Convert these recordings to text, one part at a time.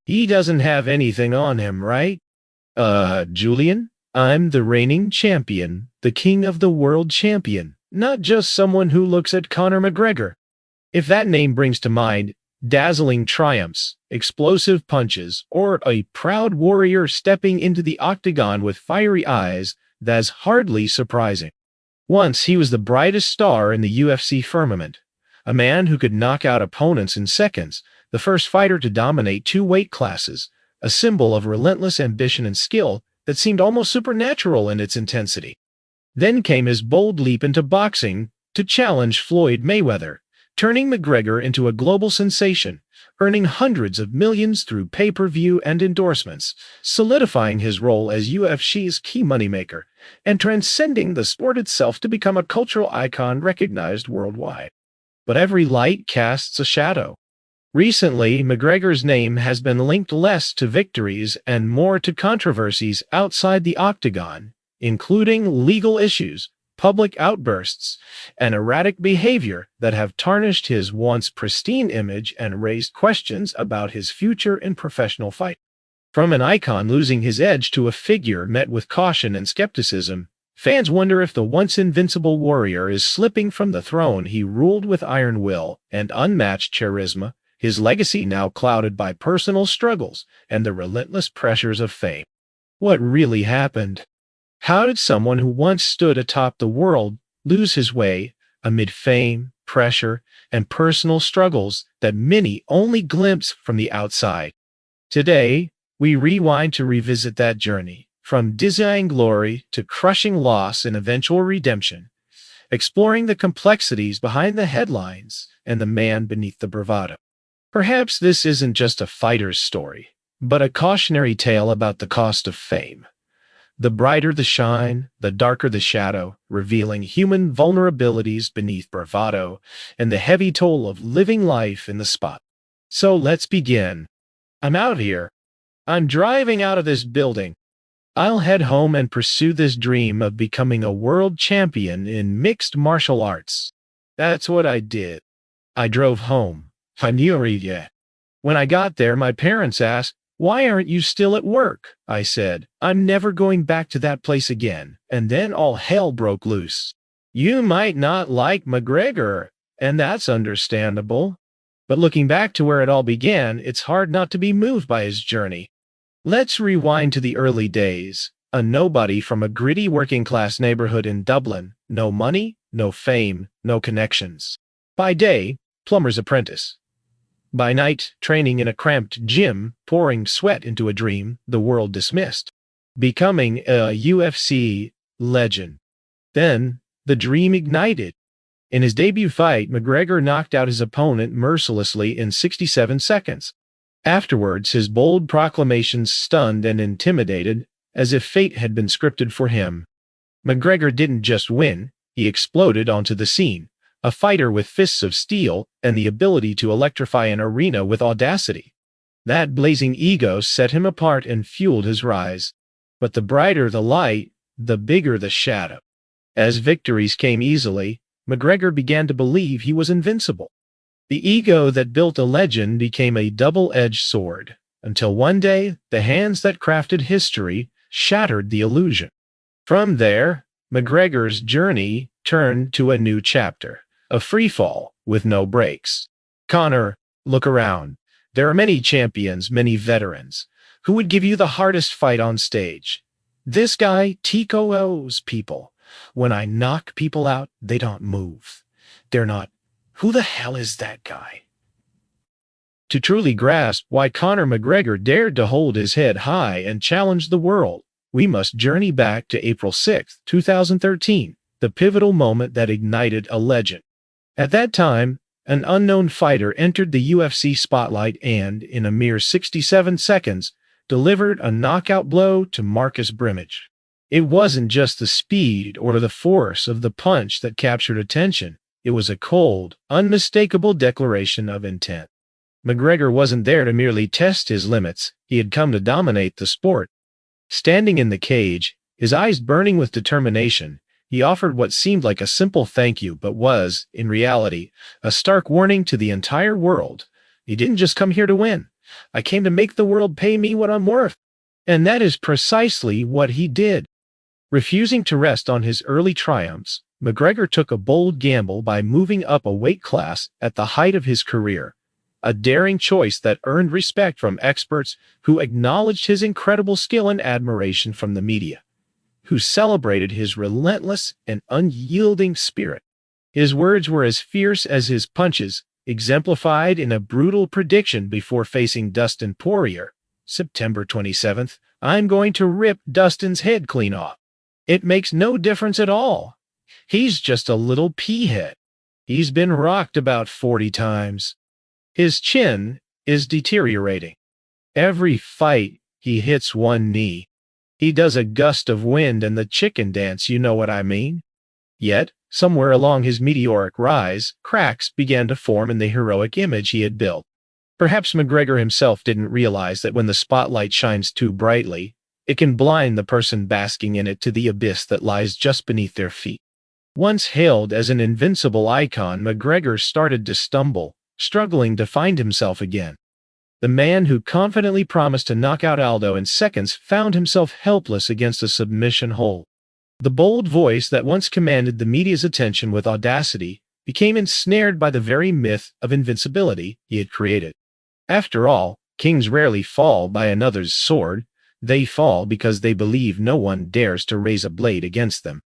He doesn't have anything on him, right? Julian, I'm the reigning champion, the king of the world champion, not just someone who looks at Conor McGregor. If that name brings to mind dazzling triumphs, explosive punches, or a proud warrior stepping into the octagon with fiery eyes, that's hardly surprising. Once he was the brightest star in the UFC firmament, a man who could knock out opponents in seconds, the first fighter to dominate two weight classes, a symbol of relentless ambition and skill that seemed almost supernatural in its intensity. Then came his bold leap into boxing to challenge Floyd Mayweather, turning McGregor into a global sensation, earning hundreds of millions through pay-per-view and endorsements, solidifying his role as UFC's key moneymaker, and transcending the sport itself to become a cultural icon recognized worldwide. But every light casts a shadow. Recently, McGregor's name has been linked less to victories and more to controversies outside the octagon, including legal issues, public outbursts, and erratic behavior that have tarnished his once pristine image and raised questions about his future in professional fight. From an icon losing his edge to a figure met with caution and skepticism, fans wonder if the once invincible warrior is slipping from the throne he ruled with iron will and unmatched charisma, his legacy now clouded by personal struggles and the relentless pressures of fame. What really happened? How did someone who once stood atop the world lose his way amid fame, pressure, and personal struggles that many only glimpse from the outside? Today, we rewind to revisit that journey, from dizzying glory to crushing loss and eventual redemption, exploring the complexities behind the headlines and the man beneath the bravado. Perhaps this isn't just a fighter's story, but a cautionary tale about the cost of fame. The brighter the shine, the darker the shadow, revealing human vulnerabilities beneath bravado and the heavy toll of living life in the spot. So let's begin. I'm out here. I'm driving out of this building. I'll head home and pursue this dream of becoming a world champion in mixed martial arts. That's what I did. I drove home. Meteoric. When I got there, my parents asked, "Why aren't you still at work?" I said, "I'm never going back to that place again." And then all hell broke loose. You might not like McGregor, and that's understandable. But looking back to where it all began, it's hard not to be moved by his journey. Let's rewind to the early days. A nobody from a gritty working-class neighborhood in Dublin. No money, no fame, no connections. By day, plumber's apprentice. By night, training in a cramped gym, pouring sweat into a dream the world dismissed. Becoming a UFC legend. Then, the dream ignited. In his debut fight, McGregor knocked out his opponent mercilessly in 67 seconds. Afterwards, his bold proclamations stunned and intimidated, as if fate had been scripted for him. McGregor didn't just win, he exploded onto the scene. A fighter with fists of steel and the ability to electrify an arena with audacity. That blazing ego set him apart and fueled his rise. But the brighter the light, the bigger the shadow. As victories came easily, McGregor began to believe he was invincible. The ego that built a legend became a double-edged sword, until one day, the hands that crafted history shattered the illusion. From there, McGregor's journey turned to a new chapter. A freefall with no brakes. Conor, look around. There are many champions, many veterans, who would give you the hardest fight on stage. This guy TKOs people. When I knock people out, they don't move. They're not, "Who the hell is that guy?" To truly grasp why Conor McGregor dared to hold his head high and challenge the world, we must journey back to April 6, 2013, the pivotal moment that ignited a legend. At that time, an unknown fighter entered the UFC spotlight and, in a mere 67 seconds, delivered a knockout blow to Marcus Brimage. It wasn't just the speed or the force of the punch that captured attention. It was a cold, unmistakable declaration of intent. McGregor wasn't there to merely test his limits. He had come to dominate the sport. Standing in the cage, his eyes burning with determination, he offered what seemed like a simple thank you but was, in reality, a stark warning to the entire world. He didn't just come here to win. I came to make the world pay me what I'm worth. And that is precisely what he did. Refusing to rest on his early triumphs, McGregor took a bold gamble by moving up a weight class at the height of his career, a daring choice that earned respect from experts who acknowledged his incredible skill and admiration from the media, who celebrated his relentless and unyielding spirit. His words were as fierce as his punches, exemplified in a brutal prediction before facing Dustin Poirier. September 27th, I'm going to rip Dustin's head clean off. It makes no difference at all. He's just a little peahead. He's been rocked about 40 times. His chin is deteriorating. Every fight, he hits one knee. He does a gust of wind and the chicken dance, you know what I mean? Yet, somewhere along his meteoric rise, cracks began to form in the heroic image he had built. Perhaps McGregor himself didn't realize that when the spotlight shines too brightly, it can blind the person basking in it to the abyss that lies just beneath their feet. Once hailed as an invincible icon, McGregor started to stumble, struggling to find himself again. The man who confidently promised to knock out Aldo in seconds found himself helpless against a submission hold. The bold voice that once commanded the media's attention with audacity became ensnared by the very myth of invincibility he had created. After all, kings rarely fall by another's sword. They fall because they believe no one dares to raise a blade against them.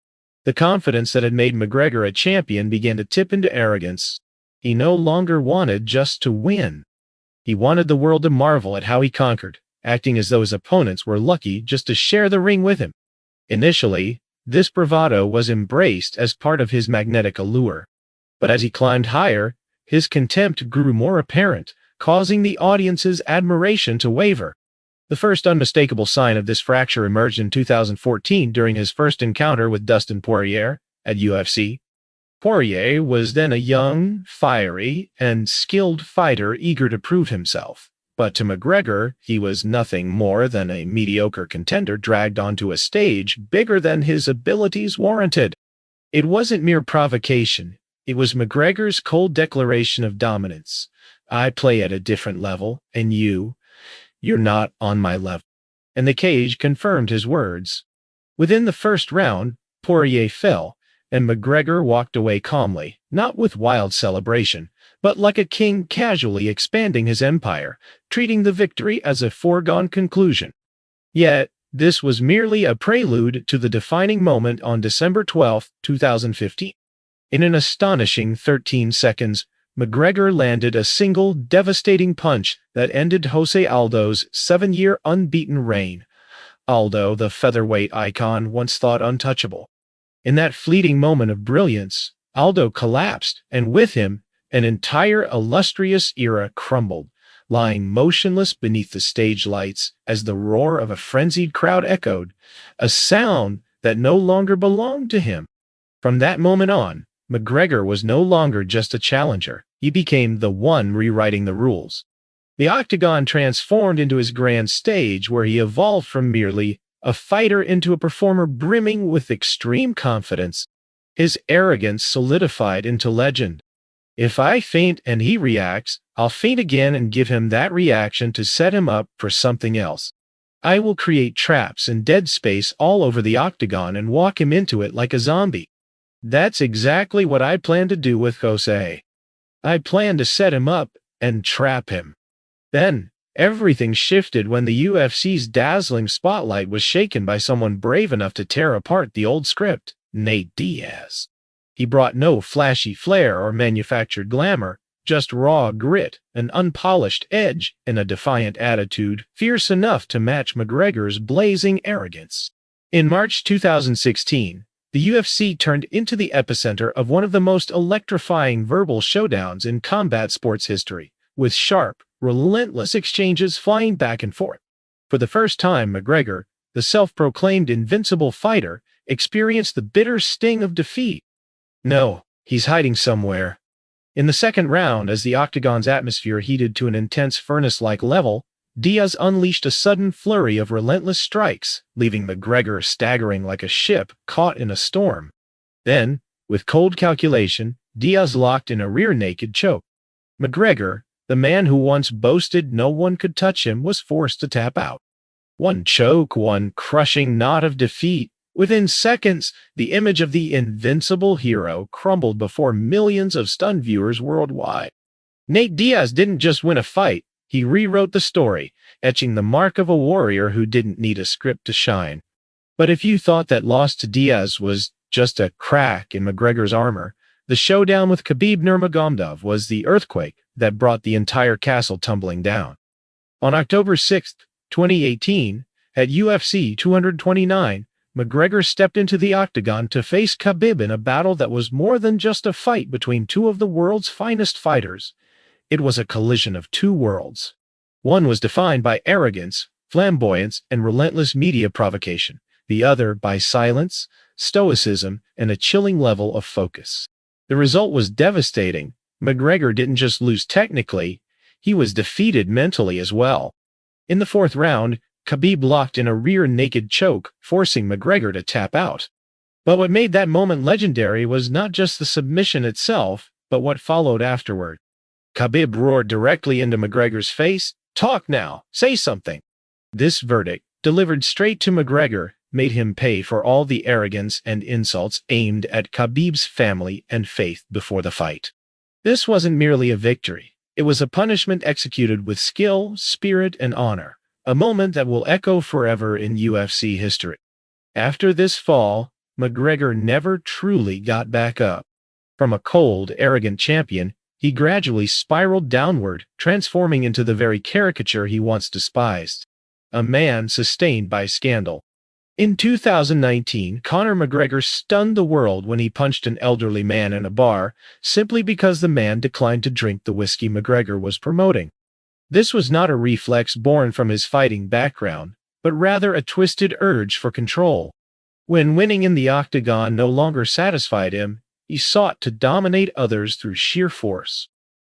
The confidence that had made McGregor a champion began to tip into arrogance. He no longer wanted just to win. He wanted the world to marvel at how he conquered, acting as though his opponents were lucky just to share the ring with him. Initially, this bravado was embraced as part of his magnetic allure. But as he climbed higher, his contempt grew more apparent, causing the audience's admiration to waver. The first unmistakable sign of this fracture emerged in 2014 during his first encounter with Dustin Poirier at UFC. Poirier was then a young, fiery, and skilled fighter eager to prove himself. But to McGregor, he was nothing more than a mediocre contender dragged onto a stage bigger than his abilities warranted. It wasn't mere provocation. It was McGregor's cold declaration of dominance. I play at a different level, and you're not on my level. And the cage confirmed his words. Within the first round, Poirier fell, and McGregor walked away calmly, not with wild celebration, but like a king casually expanding his empire, treating the victory as a foregone conclusion. Yet, this was merely a prelude to the defining moment on December 12, 2015. In an astonishing 13 seconds, McGregor landed a single devastating punch that ended Jose Aldo's 7-year unbeaten reign. Aldo, the featherweight icon, once thought untouchable. In that fleeting moment of brilliance, Aldo collapsed, and with him, an entire illustrious era crumbled, lying motionless beneath the stage lights as the roar of a frenzied crowd echoed, a sound that no longer belonged to him. From that moment on, McGregor was no longer just a challenger. He became the one rewriting the rules. The Octagon transformed into his grand stage, where he evolved from merely a fighter into a performer brimming with extreme confidence. His arrogance solidified into legend. If I feint and he reacts, I'll feint again and give him that reaction to set him up for something else. I will create traps and dead space all over the Octagon and walk him into it like a zombie. That's exactly what I plan to do with Jose. I plan to set him up and trap him. Then, everything shifted when the UFC's dazzling spotlight was shaken by someone brave enough to tear apart the old script, Nate Diaz. He brought no flashy flair or manufactured glamour, just raw grit, an unpolished edge, and a defiant attitude fierce enough to match McGregor's blazing arrogance. In March 2016, the UFC turned into the epicenter of one of the most electrifying verbal showdowns in combat sports history, with sharp, relentless exchanges flying back and forth. For the first time, McGregor, the self-proclaimed invincible fighter, experienced the bitter sting of defeat. No, he's hiding somewhere. In the second round, as the Octagon's atmosphere heated to an intense furnace-like level, Diaz unleashed a sudden flurry of relentless strikes, leaving McGregor staggering like a ship caught in a storm. Then, with cold calculation, Diaz locked in a rear-naked choke. McGregor, The man who once boasted no one could touch him was forced to tap out. One choke, one crushing knot of defeat. Within seconds, the image of the invincible hero crumbled before millions of stunned viewers worldwide. Nate Diaz didn't just win a fight, he rewrote the story, etching the mark of a warrior who didn't need a script to shine. But if you thought that loss to Diaz was just a crack in McGregor's armor, the showdown with Khabib Nurmagomedov was the earthquake that brought the entire castle tumbling down. On October 6, 2018, at UFC 229, McGregor stepped into the Octagon to face Khabib in a battle that was more than just a fight between two of the world's finest fighters. It was a collision of two worlds. One was defined by arrogance, flamboyance, and relentless media provocation. The other by silence, stoicism, and a chilling level of focus. The result was devastating. McGregor didn't just lose technically, he was defeated mentally as well. In the fourth round, Khabib locked in a rear naked choke, forcing McGregor to tap out. But what made that moment legendary was not just the submission itself, but what followed afterward. Khabib roared directly into McGregor's face, "Talk now, say something." This verdict, delivered straight to McGregor, made him pay for all the arrogance and insults aimed at Khabib's family and faith before the fight. This wasn't merely a victory. It was a punishment executed with skill, spirit, and honor, a moment that will echo forever in UFC history. After this fall, McGregor never truly got back up. From a cold, arrogant champion, he gradually spiraled downward, transforming into the very caricature he once despised. A man sustained by scandal. In 2019, Conor McGregor stunned the world when he punched an elderly man in a bar, simply because the man declined to drink the whiskey McGregor was promoting. This was not a reflex born from his fighting background, but rather a twisted urge for control. When winning in the Octagon no longer satisfied him, he sought to dominate others through sheer force.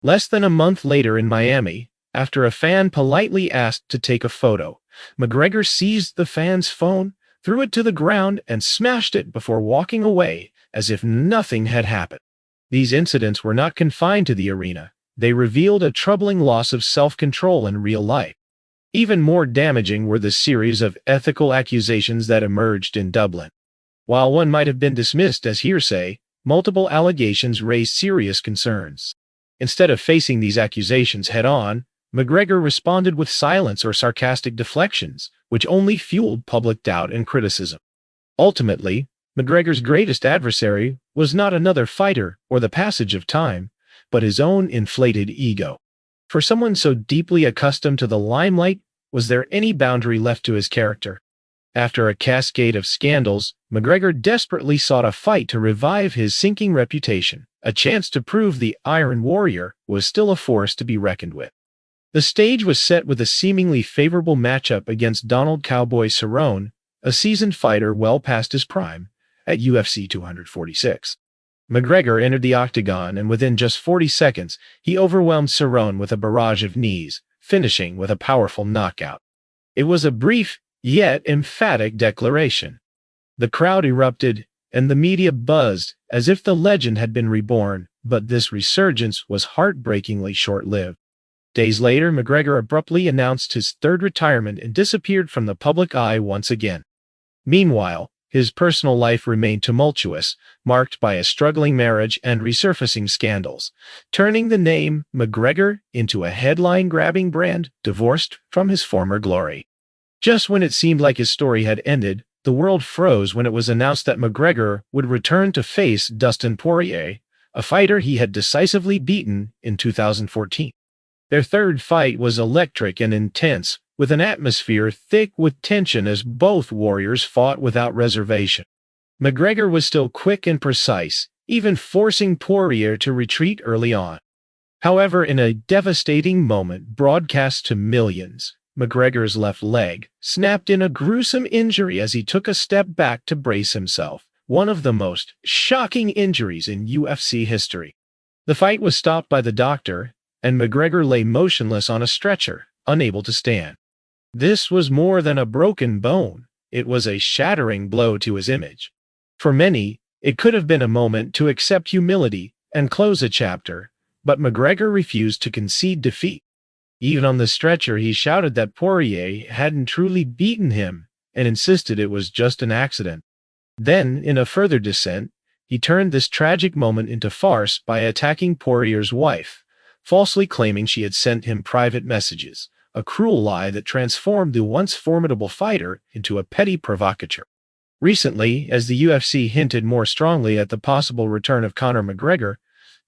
Less than a month later in Miami, after a fan politely asked to take a photo, McGregor seized the fan's phone, threw it to the ground, and smashed it before walking away as if nothing had happened. These incidents were not confined to the arena. They revealed a troubling loss of self-control in real life. Even more damaging were the series of ethical accusations that emerged in Dublin. While one might have been dismissed as hearsay, multiple allegations raised serious concerns. Instead of facing these accusations head-on, McGregor responded with silence or sarcastic deflections, which only fueled public doubt and criticism. Ultimately, McGregor's greatest adversary was not another fighter or the passage of time, but his own inflated ego. For someone so deeply accustomed to the limelight, was there any boundary left to his character? After a cascade of scandals, McGregor desperately sought a fight to revive his sinking reputation, a chance to prove the Iron Warrior was still a force to be reckoned with. The stage was set with a seemingly favorable matchup against Donald "Cowboy" Cerrone, a seasoned fighter well past his prime, at UFC 246. McGregor entered the Octagon, and within just 40 seconds, he overwhelmed Cerrone with a barrage of knees, finishing with a powerful knockout. It was a brief, yet emphatic declaration. The crowd erupted, and the media buzzed, as if the legend had been reborn, but this resurgence was heartbreakingly short-lived. Days later, McGregor abruptly announced his third retirement and disappeared from the public eye once again. Meanwhile, his personal life remained tumultuous, marked by a struggling marriage and resurfacing scandals, turning the name McGregor into a headline-grabbing brand divorced from his former glory. Just when it seemed like his story had ended, the world froze when it was announced that McGregor would return to face Dustin Poirier, a fighter he had decisively beaten in 2014. Their third fight was electric and intense, with an atmosphere thick with tension as both warriors fought without reservation. McGregor was still quick and precise, even forcing Poirier to retreat early on. However, in a devastating moment broadcast to millions, McGregor's left leg snapped in a gruesome injury as he took a step back to brace himself, one of the most shocking injuries in UFC history. The fight was stopped by the doctor, and McGregor lay motionless on a stretcher, unable to stand. This was more than a broken bone. It was a shattering blow to his image. For many, it could have been a moment to accept humility and close a chapter, But McGregor refused to concede defeat. Even on the stretcher, he shouted that Poirier hadn't truly beaten him and insisted it was just an accident. Then, in a further descent, he turned this tragic moment into farce by attacking Poirier's wife, falsely claiming she had sent him private messages, a cruel lie that transformed the once formidable fighter into a petty provocateur. Recently, as the UFC hinted more strongly at the possible return of Conor McGregor,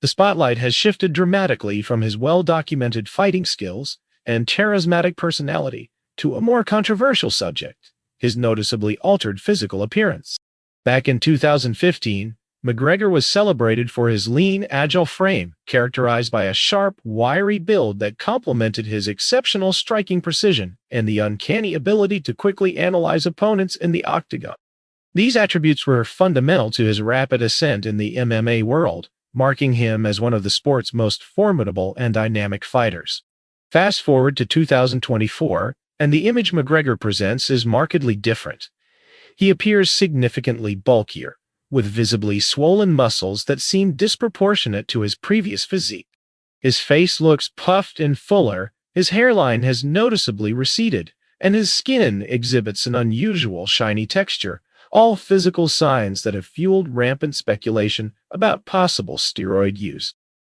the spotlight has shifted dramatically from his well-documented fighting skills and charismatic personality to a more controversial subject, his noticeably altered physical appearance. Back in 2015, McGregor was celebrated for his lean, agile frame, characterized by a sharp, wiry build that complemented his exceptional striking precision and the uncanny ability to quickly analyze opponents in the octagon. These attributes were fundamental to his rapid ascent in the MMA world, marking him as one of the sport's most formidable and dynamic fighters. Fast forward to 2024, and the image McGregor presents is markedly different. He appears significantly bulkier, with visibly swollen muscles that seem disproportionate to his previous physique. His face looks puffed and fuller, his hairline has noticeably receded, and his skin exhibits an unusual shiny texture, all physical signs that have fueled rampant speculation about possible steroid use.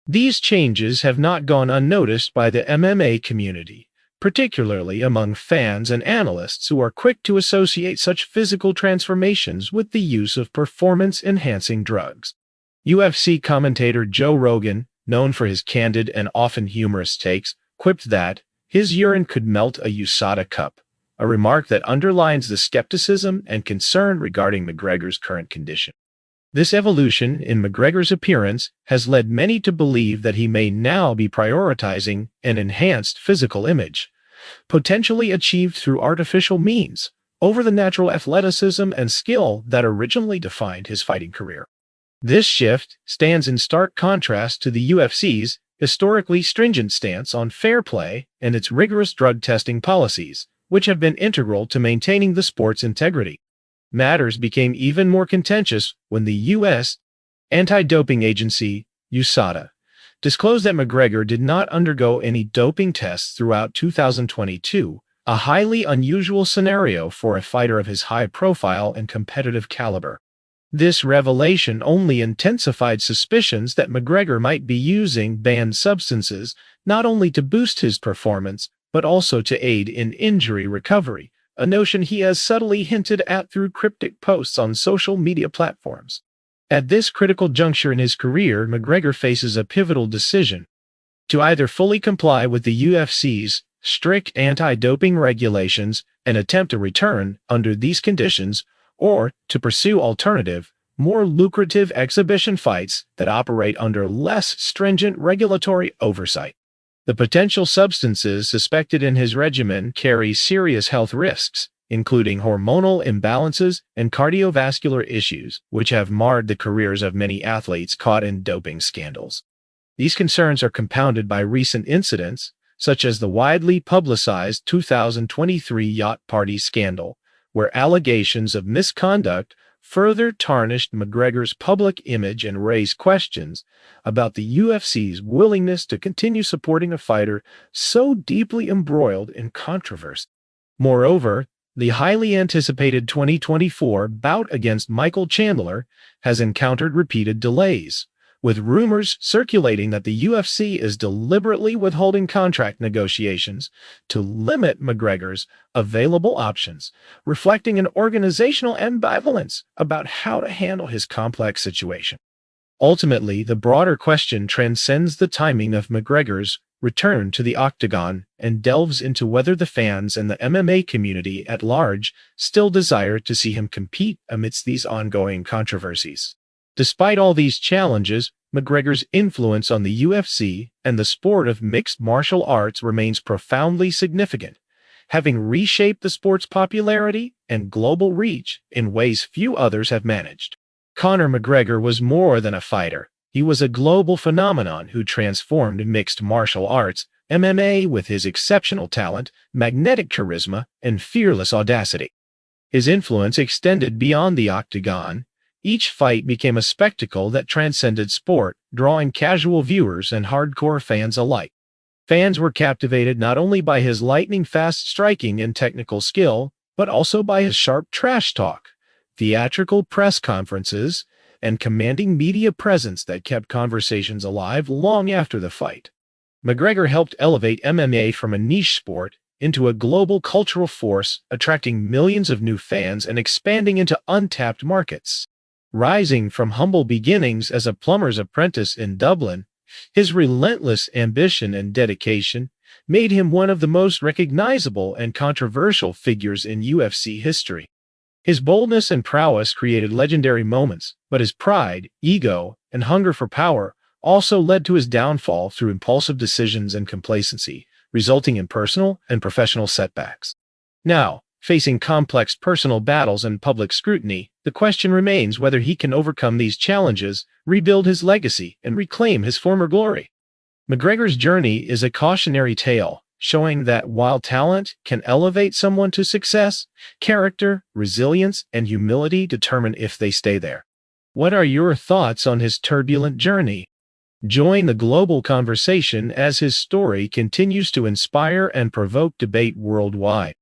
These changes have not gone unnoticed by the MMA community, particularly among fans and analysts who are quick to associate such physical transformations with the use of performance-enhancing drugs. UFC commentator Joe Rogan, known for his candid and often humorous takes, quipped that his urine could melt a USADA cup, a remark that underlines the skepticism and concern regarding McGregor's current condition. This evolution in McGregor's appearance has led many to believe that he may now be prioritizing an enhanced physical image, potentially achieved through artificial means, over the natural athleticism and skill that originally defined his fighting career. This shift stands in stark contrast to the UFC's historically stringent stance on fair play and its rigorous drug testing policies, which have been integral to maintaining the sport's integrity. Matters became even more contentious when the U.S. anti-doping agency, USADA, disclosed that McGregor did not undergo any doping tests throughout 2022, a highly unusual scenario for a fighter of his high profile and competitive caliber. This revelation only intensified suspicions that McGregor might be using banned substances not only to boost his performance, but also to aid in injury recovery, a notion he has subtly hinted at through cryptic posts on social media platforms. At this critical juncture in his career, McGregor faces a pivotal decision: to either fully comply with the UFC's strict anti-doping regulations and attempt a return under these conditions, or to pursue alternative, more lucrative exhibition fights that operate under less stringent regulatory oversight. The potential substances suspected in his regimen carry serious health risks, including hormonal imbalances and cardiovascular issues, which have marred the careers of many athletes caught in doping scandals. These concerns are compounded by recent incidents, such as the widely publicized 2023 yacht party scandal, where allegations of misconduct further tarnished McGregor's public image and raised questions about the UFC's willingness to continue supporting a fighter so deeply embroiled in controversy. Moreover, the highly anticipated 2024 bout against Michael Chandler has encountered repeated delays, with rumors circulating that the UFC is deliberately withholding contract negotiations to limit McGregor's available options, reflecting an organizational ambivalence about how to handle his complex situation. Ultimately, the broader question transcends the timing of McGregor's return to the octagon and delves into whether the fans and the MMA community at large still desire to see him compete amidst these ongoing controversies. Despite all these challenges, McGregor's influence on the UFC and the sport of mixed martial arts remains profoundly significant, having reshaped the sport's popularity and global reach in ways few others have managed. Conor McGregor was more than a fighter. He was a global phenomenon who transformed mixed martial arts, MMA, with his exceptional talent, magnetic charisma, and fearless audacity. His influence extended beyond the octagon, Each fight became a spectacle that transcended sport, drawing casual viewers and hardcore fans alike. Fans were captivated not only by his lightning-fast striking and technical skill, but also by his sharp trash talk, theatrical press conferences, and commanding media presence that kept conversations alive long after the fight. McGregor helped elevate MMA from a niche sport into a global cultural force, attracting millions of new fans and expanding into untapped markets. Rising from humble beginnings as a plumber's apprentice in Dublin, his relentless ambition and dedication made him one of the most recognizable and controversial figures in UFC history. His boldness and prowess created legendary moments, but his pride, ego, and hunger for power also led to his downfall through impulsive decisions and complacency, resulting in personal and professional setbacks. Now, facing complex personal battles and public scrutiny, the question remains whether he can overcome these challenges, rebuild his legacy, and reclaim his former glory. McGregor's journey is a cautionary tale, showing that while talent can elevate someone to success, character, resilience, and humility determine if they stay there. What are your thoughts on his turbulent journey? Join the global conversation as his story continues to inspire and provoke debate worldwide.